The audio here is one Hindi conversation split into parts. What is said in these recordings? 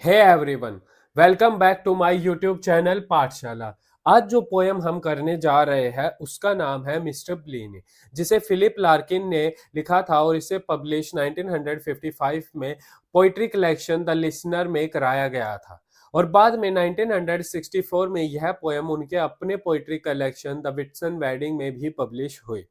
Hey everyone, welcome back to my YouTube channel Pathshala. आज जो पोयम हम करने जा रहे हैं उसका नाम है मिस्टर ब्लीनी, जिसे फिलिप लार्किन ने लिखा था और इसे पब्लिश 1955 में पोइट्री कलेक्शन द लिसनर में कराया गया था। और बाद में 1964 में यह पोयम उनके अपने poetry collection the Whitson wedding में भी पब्लिश हुई।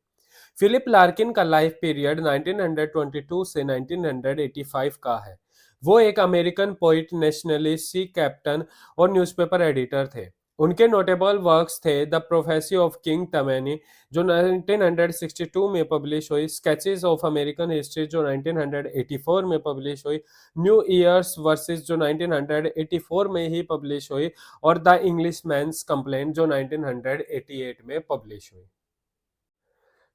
फिलिप लार्किन का लाइफ पीरियड 1922 से 1985 का है। वो एक अमेरिकन पोइट, नेशनलिस्ट, सी कैप्टन और न्यूज़पेपर एडिटर थे। उनके नोटेबल वर्क्स थे द प्रोफेसी ऑफ किंग तमैनी जो 1962 में पब्लिश हुई, स्केचेस ऑफ अमेरिकन हिस्ट्री जो 1984 में पब्लिश हुई, न्यू ईयर्स वर्सेस जो 1984 में ही पब्लिश हुई और द इंग्लिश मैन्स कंप्लेंट जो 1988 में पब्लिश हुई।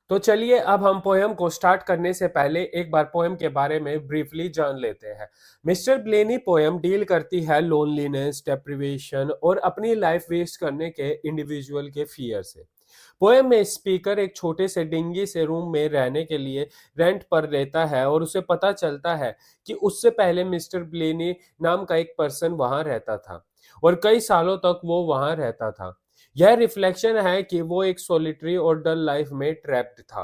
तो चलिए अब हम पोयम को स्टार्ट करने से पहले एक बार पोयम के बारे में ब्रीफली जान लेते हैं। मिस्टर ब्लेनी पोयम डील करती है लोनलीनेस, डेप्रिवेशन और अपनी लाइफ वेस्ट करने के इंडिविजुअल के फियर से। पोयम में स्पीकर एक छोटे से डिंगी से रूम में रहने के लिए रेंट पर रहता है और उसे पता चलता है कि उससे पहले मिस्टर ब्लेनी नाम का एक पर्सन वहां रहता था और कई सालों तक वो वहां रहता था। यह रिफ्लेक्शन है कि वो एक सॉलिटरी और डल लाइफ में ट्रैप्ड था।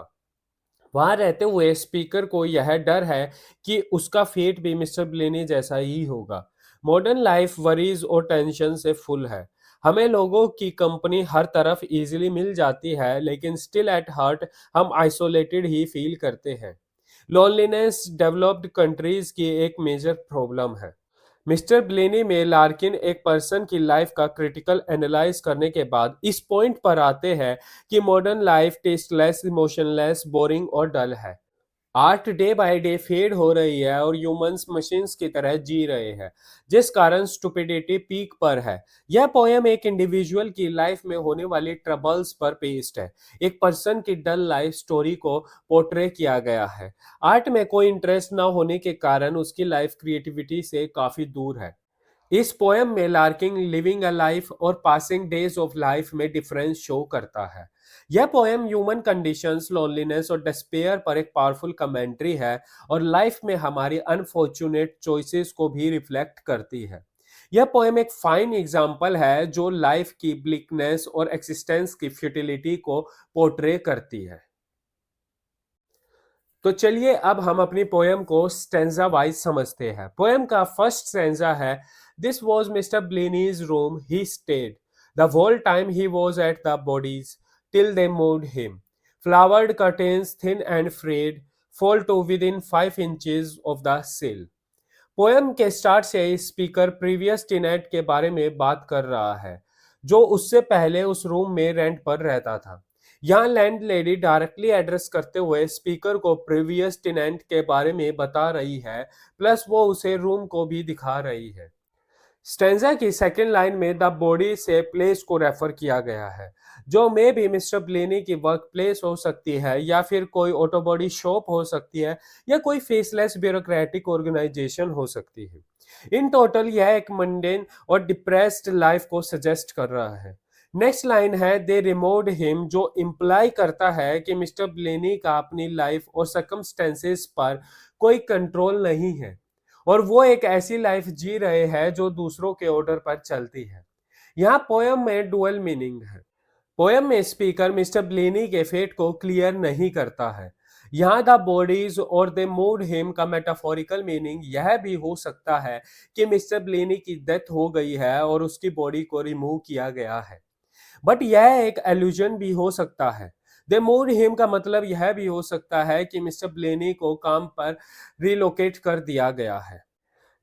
वहां रहते हुए स्पीकर को यह डर है कि उसका फेट भी मिस्टर ब्लेनी जैसा ही होगा। मॉडर्न लाइफ वरीज और टेंशन से फुल है। हमें लोगों की कंपनी हर तरफ इजीली मिल जाती है, लेकिन स्टिल एट हार्ट हम आइसोलेटेड ही फील करते हैं। लोनलीनेस डेवलप्ड कंट्रीज की एक मेजर प्रॉब्लम है। मिस्टर ब्लेनी में लार्किन एक पर्सन की लाइफ का क्रिटिकल एनालाइज करने के बाद इस पॉइंट पर आते हैं कि modern life tasteless, emotionless, boring और डल है। Art day by day fade हो रही है और ह्यूमंस मशीन्स की तरह जी रहे हैं, जिस कारण स्टुपिडिटी पीक पर है। यह पोयम एक इंडिविजुअल की लाइफ में होने वाली ट्रबल्स पर पेस्ट है। एक पर्सन की डल लाइफ स्टोरी को पोर्ट्रे किया गया है। आर्ट में कोई इंटरेस्ट ना होने के कारण उसकी लाइफ क्रिएटिविटी से काफी दूर है। इस पोयम में लार्किन लिविंग अ लाइफ और पासिंग डेज ऑफ लाइफ में डिफरेंस शो करता है। यह पोयम ह्यूमन कंडीशंस, लोनलीनेस और डिस्पेयर पर एक पावरफुल कमेंट्री है और लाइफ में हमारी अनफॉर्चुनेट चॉइसेस को भी रिफ्लेक्ट करती है। यह पोयम एक फाइन एग्जाम्पल है जो लाइफ की ब्लिकनेस और एक्सिस्टेंस की फ्यूटिलिटी को पोर्ट्रे करती है। तो चलिए अब हम अपनी पोयम को स्टेंजा वाइज समझते हैं। पोयम का फर्स्ट स्टेंजा है, this was Mr Bleaney's room he stayed the whole time he was at the bodies till they moved him flowered curtains thin and frayed fall to within 5 inches of the sill। Poem के स्टार्ट से स्पीकर प्रीवियस टेनेंट के बारे में बात कर रहा है जो उससे पहले उस रूम में रेंट पर रहता था। यहाँ लैंडलेडी डायरेक्टली एड्रेस करते हुए स्पीकर को प्रीवियस टेनेंट के बारे में बता रही है, प्लस वो उसे रूम को भी दिखा रही है। स्टेंजा की सेकेंड लाइन में द बॉडी से प्लेस को रेफर किया गया है, जो मे भी मिस्टर ब्लेनी की वर्क प्लेस हो सकती है या फिर कोई ऑटो बॉडी शॉप हो सकती है या कोई फेसलेस ब्यूरोक्रेटिक ऑर्गेनाइजेशन हो सकती है। इन टोटल यह एक मंडेन और डिप्रेस्ड लाइफ को सजेस्ट कर रहा है। नेक्स्ट लाइन है दे रिमूव्ड हिम, जो इम्प्लाई करता है कि मिस्टर ब्लेनी का अपनी लाइफ और सर्कमस्टेंसेस पर कोई कंट्रोल नहीं है और वो एक ऐसी लाइफ जी रहे हैं जो दूसरों के ऑर्डर पर चलती है। यहाँ पोयम में डुअल मीनिंग है। पोयम में स्पीकर मिस्टर ब्लेनी के फेट को क्लियर नहीं करता है। यहाँ द बॉडीज और दे मूव्ड हिम का मेटाफोरिकल मीनिंग यह भी हो सकता है कि मिस्टर ब्लेनी की डेथ हो गई है और उसकी बॉडी को रिमूव किया गया है, बट यह एक एल्यूजन भी हो सकता है। दे मूव्ड हिम का मतलब यह भी हो सकता है कि मिस्टर ब्लेनी को काम पर रिलोकेट कर दिया गया है।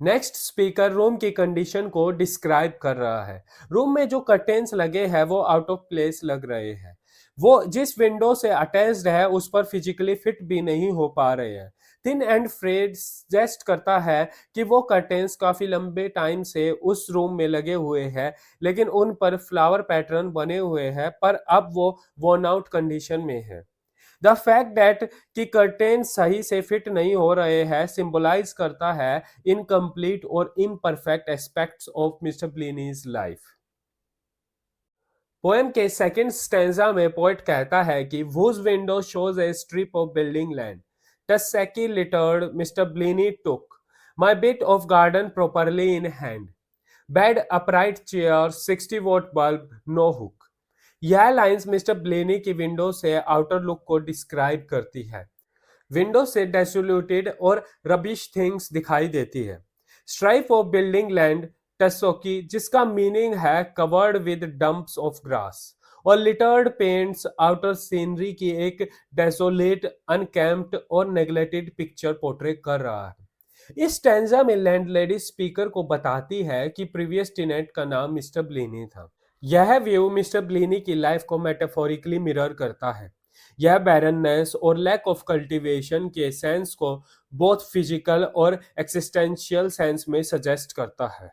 नेक्स्ट स्पीकर रूम की कंडीशन को डिस्क्राइब कर रहा है। रूम में जो कर्टेन्स लगे हैं वो आउट ऑफ प्लेस लग रहे हैं। वो जिस विंडो से अटैच्ड है उस पर फिजिकली फिट भी नहीं हो पा रहे हैं। थिन एंड फ्रेड सजेस्ट करता है कि वो कर्टेन्स काफी लंबे टाइम से उस रूम में लगे हुए हैं, लेकिन उन पर फ्लावर पैटर्न बने हुए हैं, पर अब वो वर्न आउट कंडीशन में है। द फैक्ट दैट कि कर्टेन सही से फिट नहीं हो रहे हैं सिंबलाइज करता है इनकम्प्लीट और imperfect aspects of mister Blaney's life. Poem के सेकंड स्टेंजा में पोएट कहता है कि whose window shows a strip of building land the sacky littered Mr. Blenny took My bit of garden properly in hand. Bed, upright chair, 60 watt bulb, no hook. यह लाइंस मिस्टर ब्लेनी की विंडो से आउटर लुक को डिस्क्राइब करती है। विंडो से डेसोल्यूटेड और रबिश थिंग्स दिखाई देती है। स्ट्राइप ऑफ बिल्डिंग लैंड टेसोकी, जिसका मीनिंग है covered with dumps of grass, और लिटर्ड पेंट्स आउटर सीनरी की एक डेसोलेट, अनकैम्प्ड और नेग्लेक्टेड पिक्चर पोर्ट्रे कर रहा है। इस स्टैंजा में लैंडलेडी स्पीकर को बताती है कि प्रीवियस टेनेंट का नाम मिस्टर ब्लेनी था। यह व्यू मिस्टर ब्लेनी की लाइफ को मेटाफोरिकली मिरर करता है। यह बैरननेस और लैक ऑफ कल्टीवेशन के सेंस को बोथ फिजिकल और एक्सिस्टेंशियल सेंस में सजेस्ट करता है।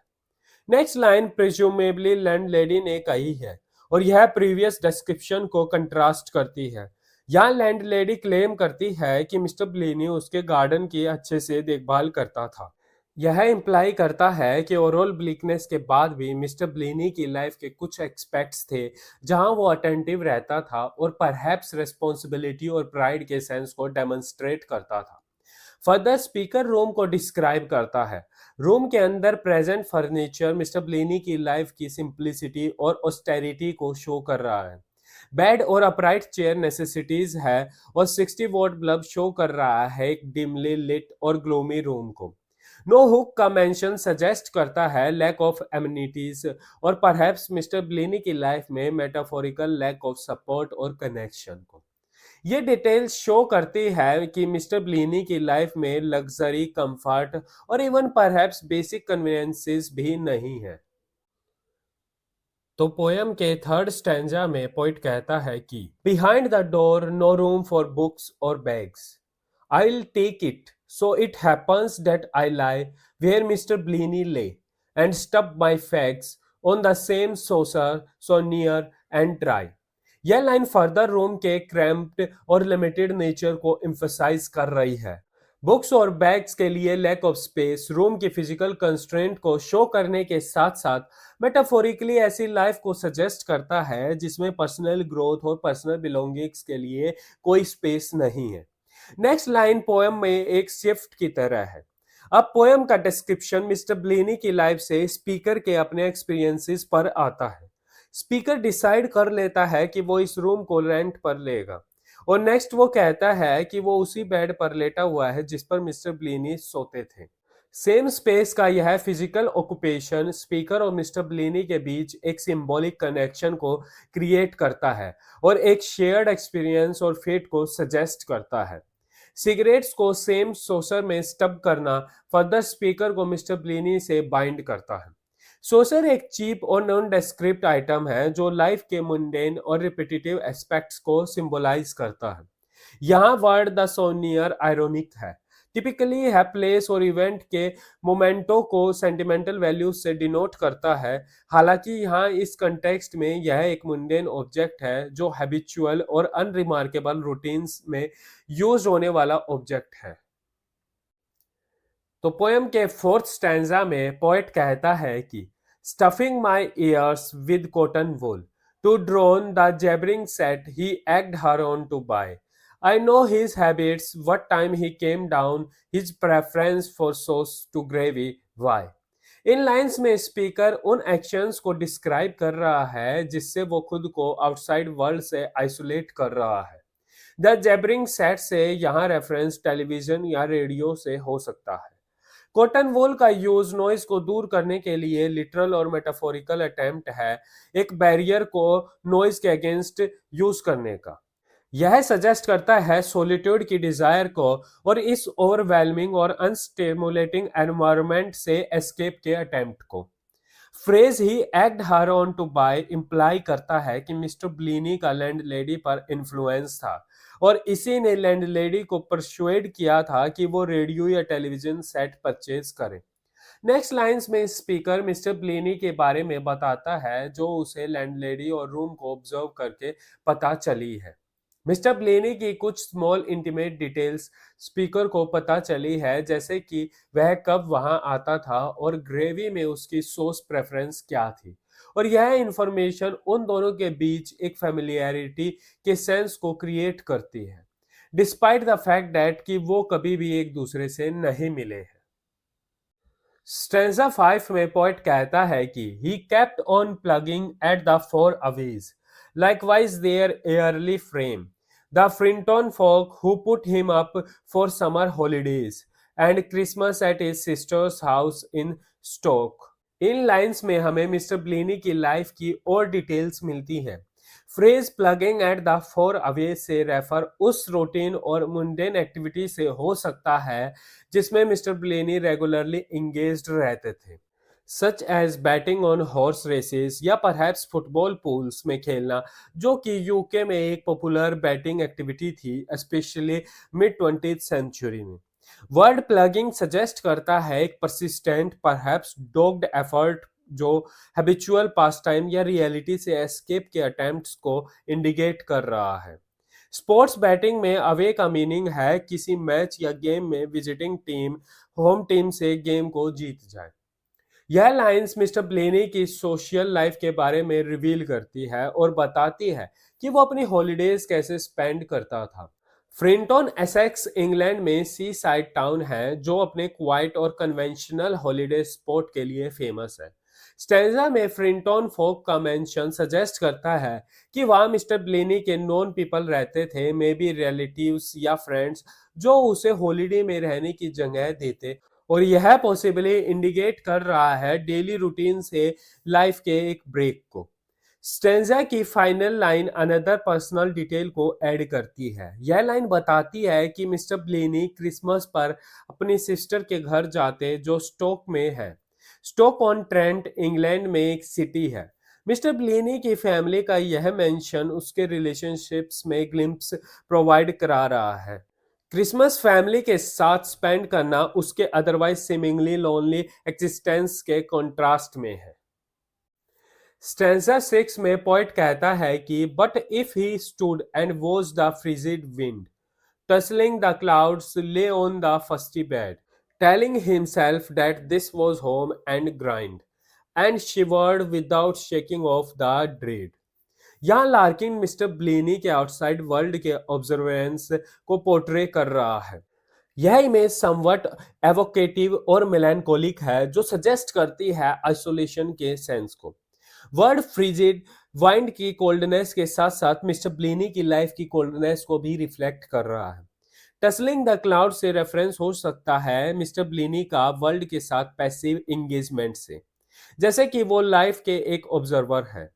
नेक्स्ट लाइन प्रिज्यूमेबली लैंडलेडी ने कही है और यह प्रीवियस डिस्क्रिप्शन को कंट्रास्ट करती है। यहाँ लैंडलेडी क्लेम करती है कि मिस्टर ब्लेनी उसके गार्डन की अच्छे से देखभाल करता था। यह इंप्लाई करता है कि ओवरऑल ब्लिकनेस के बाद भी मिस्टर ब्लेनी की लाइफ के कुछ एक्सपेक्ट्स थे जहां वो अटेंटिव रहता था और परहैप्स रिस्पॉन्सिबिलिटी और प्राइड के सेंस को डेमोन्स्ट्रेट करता था। फर्दर स्पीकर रूम को डिस्क्राइब करता है। रूम के अंदर प्रेजेंट फर्नीचर मिस्टर ब्लेनी की लाइफ की सिंप्लिसिटी और ऑस्टेरिटी को शो कर रहा है। बेड और अपराइट चेयर नेसेसिटीज है और 60 वॉट बल्ब शो कर रहा है एक डिमली लिट और ग्लोमी रूम को। नो हुक का मेंशन सजेस्ट करता है लैक ऑफ एमिनिटीज और परहैप्स मिस्टर ब्लेनी की लाइफ में मेटाफोरिकल लैक ऑफ सपोर्ट और कनेक्शन को। ये डिटेल्स शो करती है कि मिस्टर ब्लेनी की लाइफ में लग्जरी, कंफर्ट और इवन परहैप्स बेसिक कन्वीनियंसेस भी नहीं है। तो पोयम के थर्ड स्टैंजा में पोइट कहता है कि behind the door no room for books और bags, I will take it so it happens that I lie where mister Blaney lay and stub my fags on the same saucer souvenir and dry. यह लाइन फर्दर रूम के क्रैम्प्ड और लिमिटेड नेचर को एम्फसाइज कर रही है। बुक्स और बैग्स के लिए लैक ऑफ स्पेस रूम की फिजिकल कंस्ट्रेंट को शो करने के साथ साथ मेटाफोरिकली ऐसी लाइफ को सजेस्ट करता है जिसमें पर्सनल ग्रोथ और पर्सनल बिलोंगिंग्स के लिए कोई स्पेस नहीं है। नेक्स्ट लाइन पोएम में एक शिफ्ट की तरह है। अब पोएम का डिस्क्रिप्शन मिस्टर ब्लेनी की लाइफ से स्पीकर के अपने एक्सपीरियंसेस पर आता है। स्पीकर डिसाइड कर लेता है कि वो इस रूम को रेंट पर लेगा और नेक्स्ट वो कहता है कि वो उसी बेड पर लेटा हुआ है जिस पर मिस्टर ब्लेनी सोते थे। सेम स्पेस का यह फिजिकल ऑक्यूपेशन स्पीकर और मिस्टर ब्लेनी के बीच एक सिंबॉलिक कनेक्शन को क्रिएट करता है और एक शेयर्ड एक्सपीरियंस और फेट को सजेस्ट करता है। सिगरेट्स को सेम सोसर में स्टब करना फर्दर स्पीकर को मिस्टर ब्लेनी से बाइंड करता है। सोसर एक चीप और नॉन डेस्क्रिप्ट आइटम है जो लाइफ के मुंडेन और रिपीटेटिव एस्पेक्ट्स को सिंबलाइज करता है। यहाँ वर्ड द सोनियर आयरोनिक है, टिपिकली है प्लेस और इवेंट के मोमेंटो को सेंटिमेंटल वैल्यूज से डिनोट करता है। हालांकि यहाँ इस कंटेक्स्ट में यह एक मुंडेन ऑब्जेक्ट है जो हैबिचुअल और अनरिमार्केबल रूटीन्स में यूज होने वाला ऑब्जेक्ट है। तो पोएम के फोर्थ स्टैंजा में पोएट कहता है कि stuffing my ears with cotton wool to drown the jabbering set he egged her on to buy, I know his habits, what time he came down, his preference for sauce to gravy, why। In lines में स्पीकर उन एक्शंस को डिस्क्राइब कर रहा है जिससे वो खुद को आउटसाइड वर्ल्ड से आइसोलेट कर रहा है। द जेबरिंग सेट से यहाँ रेफरेंस टेलीविजन या रेडियो से हो सकता है। कॉटन वूल का यूज नॉइज को दूर करने के लिए लिटरल और मेटाफोरिकल अटेम्प्ट है एक बैरियर को नॉइज के अगेंस्ट यूज करने का। यह सजेस्ट करता है सॉलिट्यूड की डिजायर को और इस ओवरवेलमिंग और अनस्टिमुलेटिंग एनवायरनमेंट से एस्केप के अटेम्प्ट को। Phrase he act her on to by imply करता है कि मिस्टर ब्लेनी का लैंडलेडी पर इन्फ्लुएंस था और इसी ने लैंडलेडी को परसुएड किया था कि वो रेडियो या टेलीविजन सेट परचेज करे। नेक्स्ट लाइंस में स्पीकर मिस्टर ब्लेनी के बारे में बताता है जो उसे लैंडलेडी और रूम को ऑब्जर्व करके पता चली है। मिस्टर ब्लेनी की कुछ स्मॉल इंटीमेट डिटेल्स स्पीकर को पता चली है, जैसे कि वह कब वहां आता था और ग्रेवी में उसकी सॉस प्रेफरेंस क्या थी, और यह इंफॉर्मेशन उन दोनों के बीच एक फेमिलियरिटी के सेंस को क्रिएट करती है डिस्पाइट द फैक्ट दैट कि वो कभी भी एक दूसरे से नहीं मिले हैं। स्टेंजा 5 में पोएट कहता है कि he kept on plugging at the four Awez likewise their early frame the Frinton folk who put him up for summer holidays and Christmas at his sister's house in Stoke। In lines में हमें मिस्टर ब्लेनी की लाइफ की और डिटेल्स मिलती हैं। Phrase plugging at the four away से रेफर उस रूटीन और मुंडेन एक्टिविटी से हो सकता है जिसमें मिस्टर ब्लेनी रेगुलरली इंगेज्ड रहते थे, such as betting on horse races या परहैप्स फुटबॉल पूल्स में खेलना, जो कि यूके में एक पॉपुलर बैटिंग एक्टिविटी थी, स्पेशली मिड 20th सेंचुरी में। वर्ड प्लगिंग सजेस्ट करता है एक परसिस्टेंट परहैप्स डॉग्ड एफर्ट जो हैबिचुअल पास टाइम या रियलिटी से एस्केप के अटेम्प्ट्स को इंडिकेट कर रहा है। स्पोर्ट्स बैटिंग में अवे का मीनिंग है किसी मैच या गेम में विजिटिंग टीम होम टीम से गेम को जीत जाए। यह लाइंस मिस्टर ब्लेनी की सोशल लाइफ के बारे में रिवील करती है और बताती है कि वो अपनी हॉलीडेज कैसे स्पेंड करता था। फ्रिंटन एसेक्स इंग्लैंड में सी साइड टाउन है जो अपने क्वाइट और कन्वेंशनल हॉलीडे स्पॉट के लिए फेमस है। स्टेंजा में फ्रिंटन फोक का मेंशन सजेस्ट करता है कि वहाँ मिस्टर ब्लेनी के नॉन पीपल रहते थे, मे बी रिलेटिव्स या फ्रेंड्स, जो उसे हॉलीडे में रहने की जगह देते, और यह पॉसिबली इंडिकेट कर रहा है डेली रूटीन से लाइफ के एक ब्रेक को। स्टेंजा की final line another personal detail को ऐड करती है। यह लाइन बताती है कि मिस्टर ब्लेनी क्रिसमस पर अपनी सिस्टर के घर जाते जो स्टोक में है। स्टोक ऑन ट्रेंट इंग्लैंड में एक सिटी है। मिस्टर ब्लेनी की फैमिली का यह मेंशन उसके रिलेशनशिप्स में ग्लिम्प्स प्रोवाइड करा रहा है। क्रिसमस फैमिली के साथ स्पेंड करना उसके अदरवाइज सीमिंगली लोनली एक्सिस्टेंस के कॉन्ट्रास्ट में है। स्टेंजा 6 में पोएट कहता है कि but if he stood and was the frigid wind tussling the clouds lay on the fusty bed, telling himself that this was home and grind, and shivered without shaking off the dread। यहाँ लार्किन मिस्टर ब्लेनी के आउटसाइड वर्ल्ड के ऑब्जर्वेंस को पोर्ट्रे कर रहा है। यह इमेज समवट एवोकेटिव और मेलानकोलिक है, जो सजेस्ट करती है आइसोलेशन के सेंस को। वर्ड फ्रिजिड वाइंड की कोल्डनेस के साथ साथ मिस्टर ब्लेनी की लाइफ की कोल्डनेस को भी रिफ्लेक्ट कर रहा है। टसलिंग द क्लाउड से रेफरेंस हो सकता है मिस्टर ब्लेनी का वर्ल्ड के साथ पैसिव एंगेजमेंट से, जैसे कि वो लाइफ के एक ऑब्जर्वर है।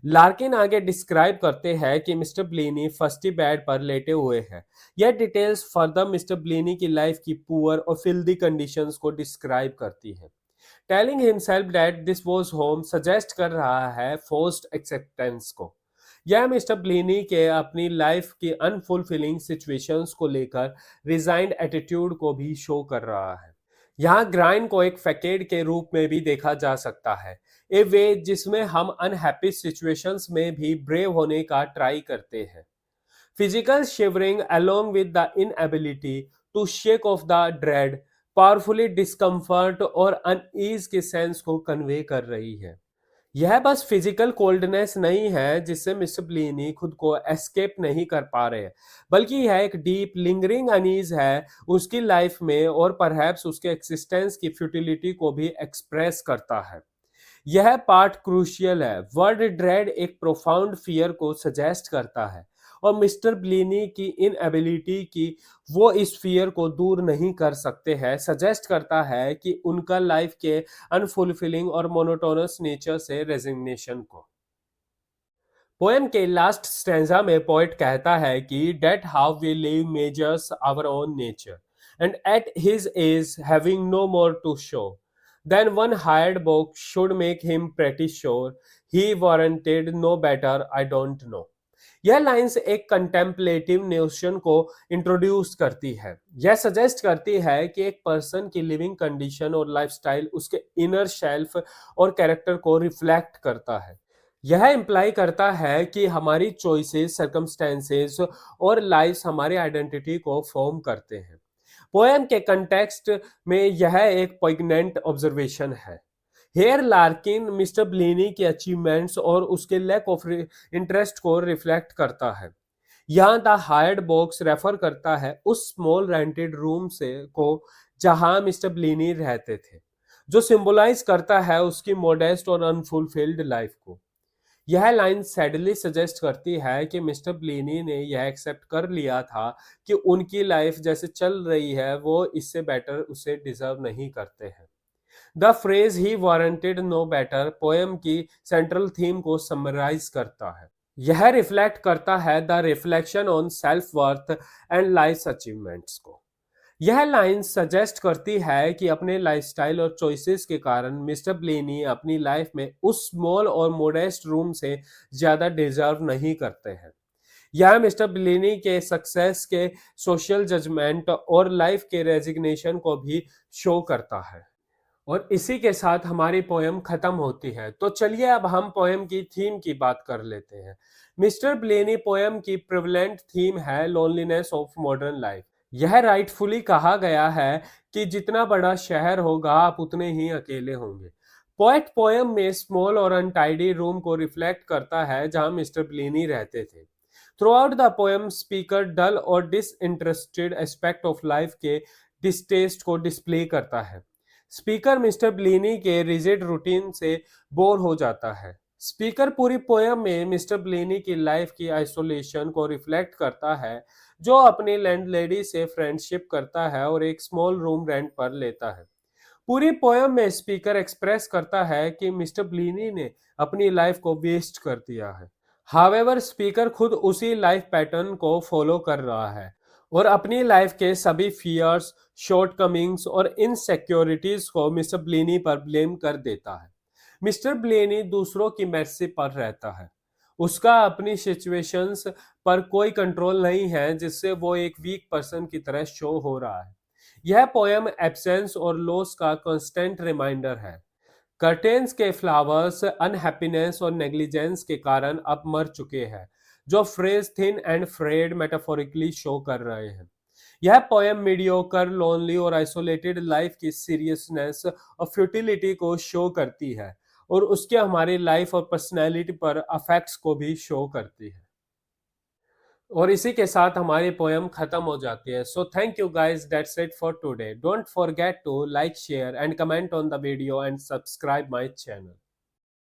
लार्किन आगे डिस्क्राइब करते हैं कि मिस्टर ब्लेनी फर्स्टी बेड पर लेटे हुए हैं। यह डिटेल्स फर्दर मिस्टर ब्लेनी की लाइफ की पुअर और फिल्दी कंडीशंस को डिस्क्राइब करती है। Telling himself that this was home suggest कर रहा है फोर्स्ड एक्सेप्टेंस को। यह मिस्टर ब्लेनी के अपनी लाइफ की अनफुलफिलिंग सिचुएशंस को लेकर रिजाइंड एटीट्यूड को भी शो कर रहा है। यहाँ ग्राइंड को एक फैकेड के रूप में भी देखा जा सकता है, ए वे जिसमें हम अनहैप्पी सिचुएशंस में भी ब्रेव होने का ट्राई करते हैं। Physical shivering along with the inability to shake off the dread powerfully discomfort और अनईज के सेंस को कन्वे कर रही है। यह बस फिजिकल कोल्डनेस नहीं है जिससे मिस्टर ब्लेनी खुद को एस्केप नहीं कर पा रहे, बल्कि यह एक डीप लिंगरिंग अनीज है उसकी लाइफ में और परहैप्स उसके एक्सिस्टेंस की फ्यूटिलिटी को भी एक्सप्रेस करता है। यह पार्ट क्रूशियल है। वर्ड ड्रेड एक प्रोफाउंड फियर को सजेस्ट करता है और मिस्टर ब्लेनी की इनएबिलिटी की वो इस फियर को दूर नहीं कर सकते हैं सजेस्ट करता है कि उनका लाइफ के अनफुलफिलिंग और मोनोटोनस नेचर से रेजिग्नेशन को। पोएम के लास्ट स्टेंजा में पोएट कहता है कि that how we live measures our own nature and at his age having no more to show than one hired book should make him pretty sure he warranted no better I don't know. यह लाइंस एक कंटेम्पलेटिव नोशन को इंट्रोड्यूस करती है। यह सजेस्ट करती है कि एक पर्सन की लिविंग कंडीशन और लाइफस्टाइल उसके इनर शेल्फ और कैरेक्टर को रिफ्लेक्ट करता है। यह इंप्लाई करता है कि हमारी चॉइसेस, सर्कमस्टेंसेस और लाइफ्स हमारी आइडेंटिटी को फॉर्म करते हैं। पोएम के कंटेक्स्ट में यह एक पॉइग्नेंट ऑब्जर्वेशन है। हेयर लार्किन मिस्टर ब्लेनी के अचीवमेंट्स और उसके लैक ऑफ इंटरेस्ट को रिफ्लेक्ट करता है। यहाँ द हायर्ड बॉक्स रेफर करता है उस स्मॉल रेंटेड रूम से को जहाँ मिस्टर ब्लेनी रहते थे। जो सिंबलाइज करता है उसकी मॉडेस्ट और अनफुलफिल्ड लाइफ को। यह लाइन सैडली सजेस्ट करती है कि मिस्टर ब्लीनी ने यह एक्सेप्ट कर लिया था कि उनकी लाइफ जैसे चल रही है वो इससे बेटर उसे डिजर्व नहीं करते हैं। The phrase he warranted no better poem की सेंट्रल थीम को समराइज करता है। यह रिफ्लेक्ट करता है the reflection on self worth and life achievements को। यह लाइन सजेस्ट करती है कि अपने लाइफस्टाइल और चॉइसेस के कारण मिस्टर ब्लेनी अपनी लाइफ में उस स्मॉल और मोडेस्ट रूम से ज्यादा डिजर्व नहीं करते हैं। यह मिस्टर ब्लेनी के सक्सेस के सोशल जजमेंट और लाइफ के रेजिग्नेशन को भी शो करता है। और इसी के साथ हमारी पोयम खत्म होती है। तो चलिए अब हम पोयम की थीम की बात कर लेते हैं। मिस्टर ब्लेनी पोयम की प्रिवलेंट थीम है लोनलीनेस ऑफ मॉडर्न लाइफ। यह राइटफुली कहा गया है कि जितना बड़ा शहर होगा आप उतने ही अकेले होंगे। पोएट पोयम में स्मॉल और अनटाइडी रूम को रिफ्लेक्ट करता है जहां मिस्टर ब्लेनी रहते थे। Throughout the poem speaker dull और डिसइंटरेस्टेड एस्पेक्ट ऑफ लाइफ के डिस्टेस्ट को डिस्प्ले करता है। स्पीकर मिस्टर ब्लेनी के रिजिड रूटीन से बोर हो जाता है। स्पीकर पूरी पोयम में मिस्टर ब्लेनी की लाइफ की आइसोलेशन को रिफ्लेक्ट करता है, जो अपनी लैंडलेडी से फ्रेंडशिप करता है और एक स्मॉल रूम रेंट पर लेता है। पूरी पोयम में स्पीकर एक्सप्रेस करता है कि मिस्टर ब्लीनी ने अपनी लाइफ को वेस्ट कर दिया है। हावेवर स्पीकर खुद उसी लाइफ पैटर्न को फॉलो कर रहा है और अपनी लाइफ के सभी फियर्स, शॉर्टकमिंग्स और इनसिक्योरिटीज को मिस्टर ब्लेनी पर ब्लेम कर देता है। मिस्टर ब्लेनी दूसरों की मर्जी पर रहता है। उसका अपनी सिचुएशंस पर कोई कंट्रोल नहीं है, जिससे वो एक वीक पर्सन की तरह शो हो रहा है। यह पोयम एब्सेंस और लॉस का कांस्टेंट रिमाइंडर है। कर्टेन्स के फ्लावर्स अनहैप्पीनेस और नेग्लिजेंस के कारण अब मर चुके हैं, जो phrase thin and frayed metaphorically show कर रहे हैं। यह पोयम मीडियोकर, लोनली और आइसोलेटेड लाइफ की सीरियसनेस और फ्यूटिलिटी को शो करती है और उसके हमारी लाइफ और पर्सनैलिटी पर अफेक्ट्स को भी शो करती है। और इसी के साथ हमारी पोयम खत्म हो जाती है। So thank you guys, that's it for today. Don't forget to like, share and comment on the video and subscribe my channel.